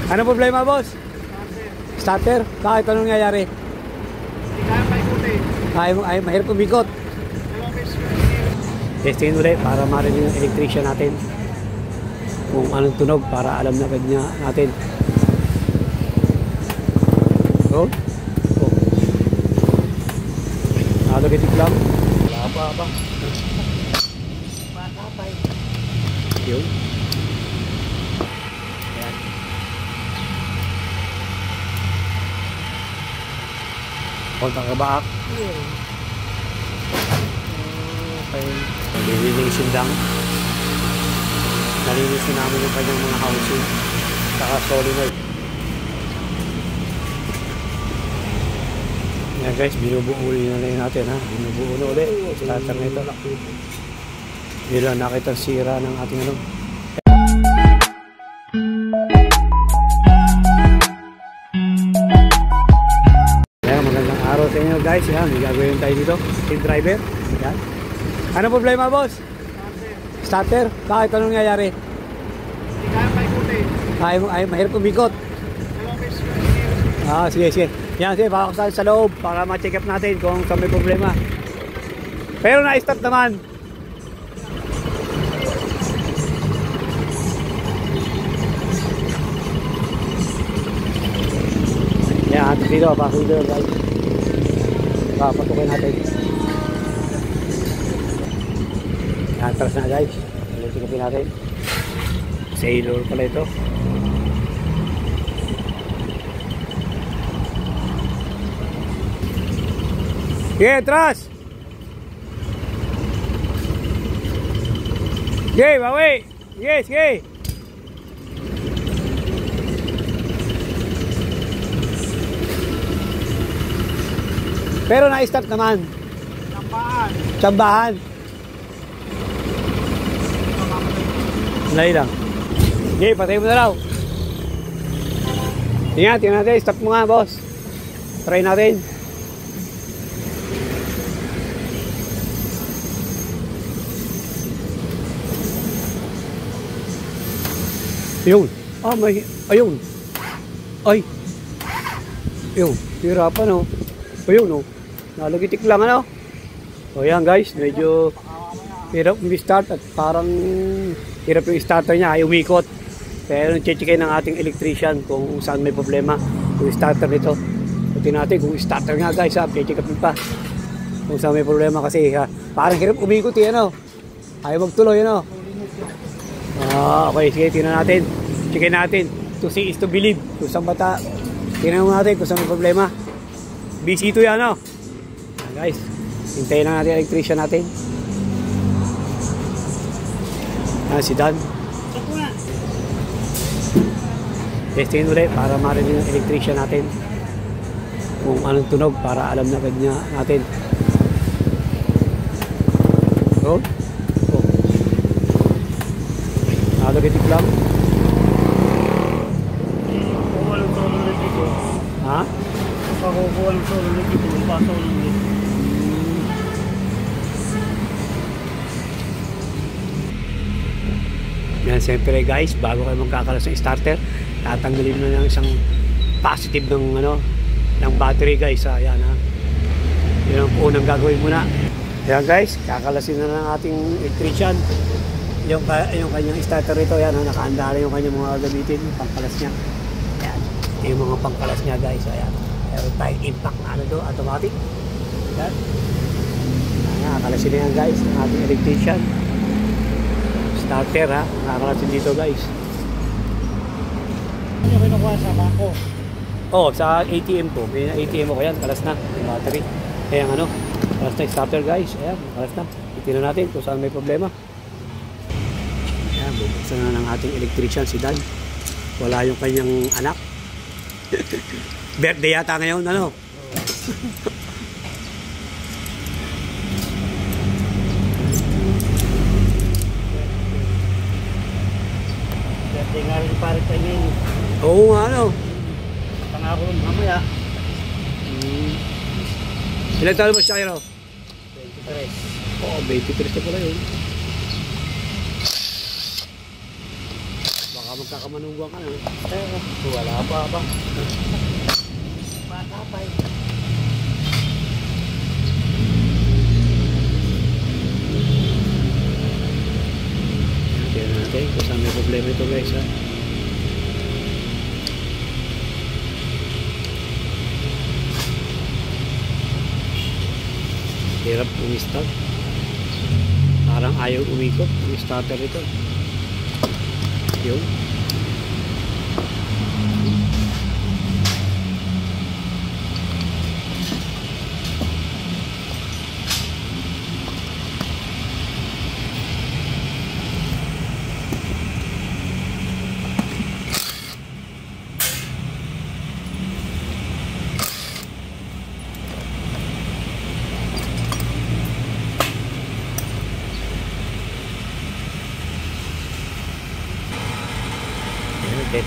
Ano problema, boss? Starter? Bakit? Anong nangyayari? Ay, mahirap umikot. Testingin ulit para marinig yung electrician natin kung anong tunog para alam na agad niya natin. Oh. Nalagatik lang. Wala pa. Yun. Ayan. Kontang kabaak. Okay. Nalilinisin lang. Nalinisin namin yung kanyang mga housing. Saka solenoid. Yan guys, binubuo ulit na lang natin ha. Binubuo na ulit. Starter na ito. Hindi lang nakita sira ng ating ano. Ayan, magandang araw sa inyo guys. Yan, may gagawin tayo dito. Team driver. Yan. Ano problema, boss? Starter? Bakit? Anong nangyayari? Ay, mahirap umikot. Sige. Yan, sige, baka ko sa loob para ma-check up natin kung saan may problema. Pero na-start naman. Yan, dito, pasok dito guys. Patukin natin. Yan, atras na guys. Check upin natin. Sailor pala ito. Sige, atras! Sige, bawi! Sige! Pero na-start naman. Tsambahan. Nalay lang. Okay, patay mo na raw. Tingnan natin. Start mo nga, boss. Try natin. Ayun. Ayun. Ay. Ayun. Hirapan, oh. Ayun, oh. Nalagitik lang, ano. O yan, guys. Medyo hirap i-start at parang hirap yung starter niya. Ay umikot. Pero check-checkin ng ating electrician kung saan may problema. Yung starter nito. Pati natin kung starter nga, guys, ha. Check-check pa. Kung saan may problema kasi, ha. Parang hirap umikot, eh, ano. Ayaw magtuloy, ano. Okay, sige, tingnan natin. Checkin natin. To see is to believe. Kung saan bata. Tingnan natin kung saan may problema. Busy ito yan, no? Guys, hintayin lang natin electrician natin. Si Dan. Testingin ulit para marinig yung electrician natin kung anong tunog para alam na agad niya natin. Oh. Nalagatik lang. Ha? Pakukuha ng solo na dito, magpaso ng dito. Yan, siyempre guys, bago kayo magkakalas ng starter, tatanggalin mo ng isang positive ng, ng battery guys. Ayan, ha. Yan ang unang gagawin muna. Ayan guys, kakalasin na ng ating electrician. Yung kanyang starter ito, yan, nakaandara yung kanyang mga gamitin, yung pangkalas niya. Ayan, yung mga pangkalas niya guys. Ayan. Meron tayong impact na automatic. Yan. Nakakalasin na yan guys, ang ating electrician. Starter, ha. Nakakalasin dito guys. Ano yung kinukuha sa bako? Oo, sa ATM ko. May ATM ko yan, kalas na yung battery. Kaya kalas na yung starter guys. Ayan, kalas na. Itignan natin kung saan may problema. Ayan, bubuksan na ng ating electrician si Dan. Wala yung kanyang anak. Birthday yata ngayon, ano? Birthday nga rin pare tayo ngayon. Oo nga, ano? Pangako mamaya. Ilan taon mo siya, 23. Oo, 23 na pala yun. Baka magkakamanubuan ka na. Wala pa ba? Bata pa eh. Tingnan natin kung saan may problema ito guys ha. Hirap umistart. Parang ayaw umikot yung starter ito. Yun.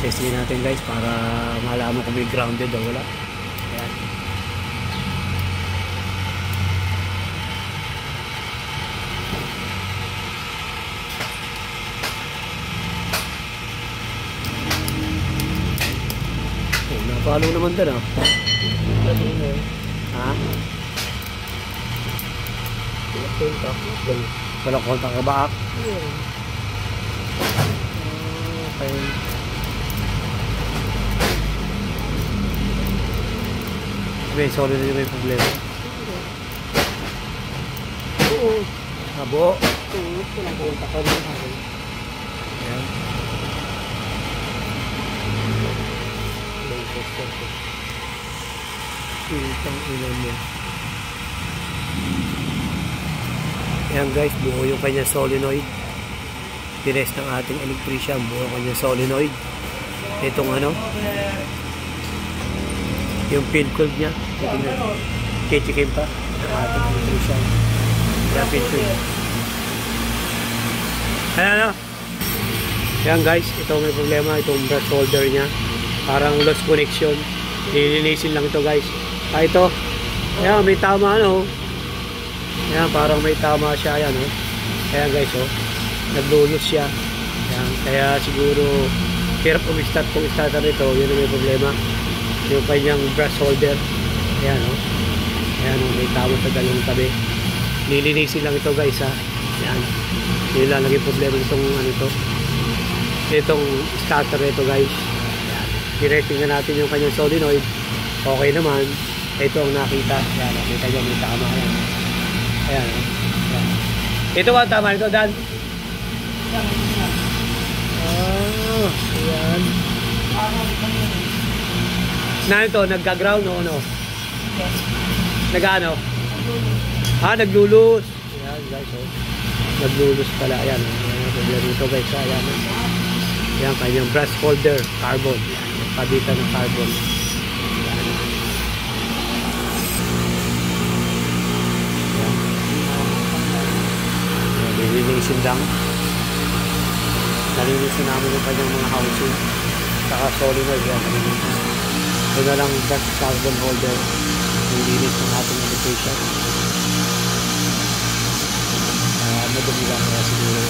Testing natin guys para malaman kung may grounded o wala. Ayan. Oh, napalo naman din ah. Ha? Walang kontak ka ba? Okay. Okay, sorry na may problema. Oo. Abo. Oo, walang kontak ka rin. Ayan. Itang ilan mo. Ayan guys, buo yung kanya solenoid. Tires ng ating electrician, buo kanya solenoid. Itong ano, yung field curve niya, kichikim pa ng ating electrician. Kaya field curve. Ayan o. Ayan guys, ito may problema, itong brush holder niya. Parang lost connection. Nilinisin lang ito guys. Ah, ito. Ayan, may tama ano. Ayan, parang may tama siya. Ayan o. Ayan guys o. Naglulus siya. Ayan, kaya siguro hirap umistart kung starter ito. Yun ang may problema. Yung kanyang brush holder. Ayan o. Ayan o, may tama sa dalawang tabi. Nilinisin lang ito guys ha. Ayan. Yun lang naging problema itong ano ito. Itong starter ito guys. Directing na natin yung kanyang solenoid. Okay naman. Ito ang nakita. Ayan, nakita nyo may tama. Ayan. Ayan. Ayan. Ito ba tama ito, Dan? Oh, ayan. Na ito, nagka-ground o ano? Nag-ano? Ah, naglulus. Ayan guys. Oh. Naglulus pala. Ayan. Ayan. Problema ito guys. Ayan. Ayan, kanyang brush holder. Carbon. Ayan. Pagitan ng carbon. Nilinisin lang. Nalinisin namin yung kanyang mga housing. Saka solenoid. Ito na lang brush carbon holder. Nilinis ng ating education. Madumi lang kaya siguro.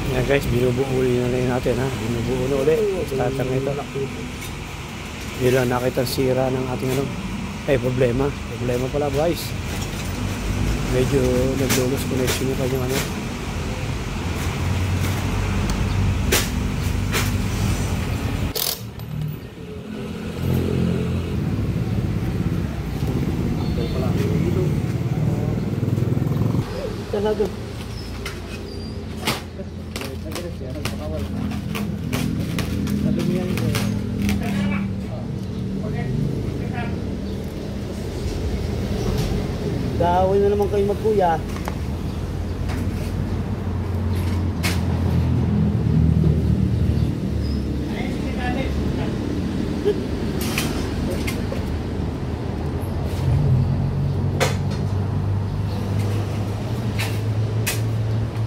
Yan guys, binubuo na lang natin ha. Binubuo na ulit. Starter na ito. Yun lang nakita sira ng ating ano. Problema. Problema pala guys. Medyo nag-lose connection yung kanyang ano. Talaga. Gawin na naman kayo magkuya.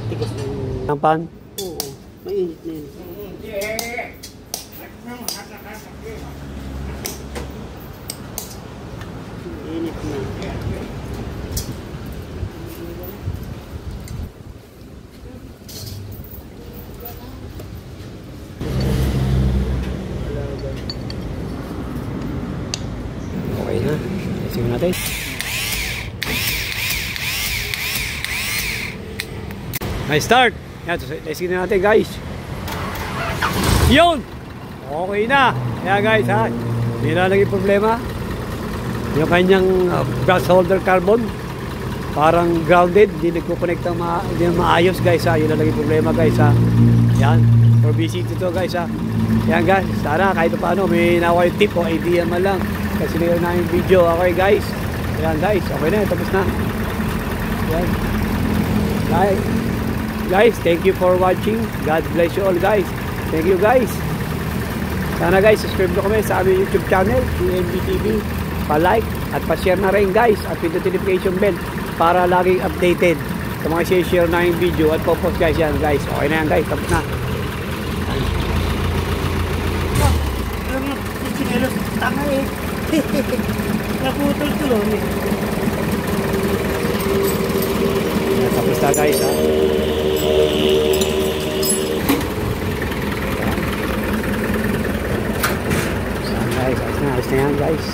Tigas na yun. Ang pan. Oo, mainit na yun. Mainit na. Okay na. Testing natin. Nice start. Yan, testing na natin guys. Yun! Okay na. Yan guys ha. Hindi na naging problema. Yung kanyang brass holder carbon. Parang grounded. Hindi nagkukonect hindi na maayos guys ha. Yun na naging problema guys ha. Yan. For VCT to guys ha. Yan guys. Sana kahit paano may nakuha yung tip o idea man lang. Kasi nila na yung video. Okay guys. Yan guys. Okay na. Tapos na. Yan. Guys, thank you for watching. God bless you all guys. Thank you guys. Sana guys, subscribe nyo kami sa aming YouTube channel, PNB TV. Pa-like at pa-share na rin guys. At pindutin notification bell para laging updated sa mga share na yung video at po-post guys yan guys. Okay na yan guys. Tapos na. Alam mo, sinelos, tanga eh. Naputol-tulon eh. Tapos na guys ha. Guys, ayos na yan guys.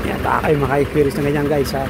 Yan, baka kayo maka-experience na ganyan guys ha.